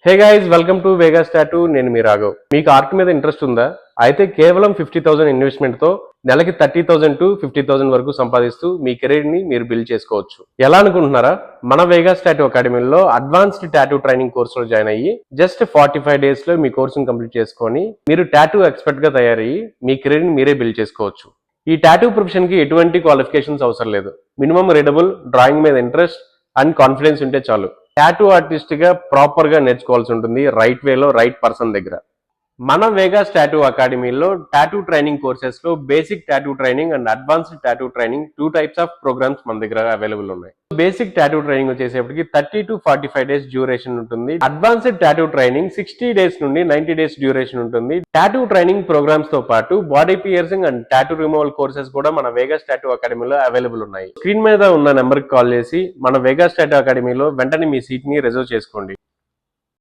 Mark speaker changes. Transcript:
Speaker 1: Hey guys, welcome to Vegas tattoo. నేను మీ రాఘవ్. మీకు art మీద ఇంట్రెస్ట్ ఉందా? అయితే కేవలం 50,000 ఇన్వెస్ట్మెంట్ తో నెలకి 30,000 టు 50,000 వరకు సంపాదిస్తూ మీ కెరీర్ ని మీరు బిల్డ్ చేసుకోవచ్చు. ఎలా అనుకుంటున్నారా? మన వేగాస్ టాటూ అకాడమీలో అడ్వాన్స్డ్ టాటూ ట్రైనింగ్ కోర్సులో జాయిన్ అయ్యి జస్ట్ 45 డేస్ లో మీ కోర్సును కంప్లీట్ చేసుకొని మీరు టాటూ ఎక్స్పర్ట్ గా తయారయ్యి మీ కెరీర్ ని మీరే బిల్డ్ చేసుకోవచ్చు. ఈ టాటూ ప్రొఫెషన్ కి ఎటువంటి క్వాలిఫికేషన్స్ అవసరం లేదు. మినిమం రీడబుల్, డ్రాయింగ్ మీద ఇంట్రెస్ట్ అండ్ కాన్ఫిడెన్స్ ఉంటే చాలు. టాటూ ఆర్టిస్ట్ గా ప్రాపర్ గా నేర్చుకోవాల్సి ఉంటుంది, రైట్ వేలో రైట్ పర్సన్ దగ్గర. మన వేగాస్ టాటూ అకాడమీలో టాటూ ట్రైనింగ్ కోర్సెస్ లో basic tattoo training and advanced tattoo training 2 types of programs మన దగ్గర అవైలబుల్ ఉన్నాయి. బేసిక్ టాటూ ట్రైనింగ్ వచ్చేసేపటికి 30 టు 45 డేస్ డ్యూరేషన్ ఉంటుంది. అడ్వాన్స్డ్ టాటూ ట్రైనింగ్ 60 డేస్ నుండి 90 డేస్ డ్యూరేషన్ ఉంటుంది. టాటూ ట్రైనింగ్ ప్రోగ్రామ్స్ తో పాటు body piercing and tattoo removal courses కూడా మన వేగాస్ టాటూ అకాడమీలో అవైలబుల్ ఉన్నాయి. స్క్రీన్ మీద ఉన్న నెంబర్ కి కాల్ చేసి మన వేగాస్ టాటూ అకాడమీలో వెంటనే మీ సీట్ ని రిజర్వ్ చేసుకోండి.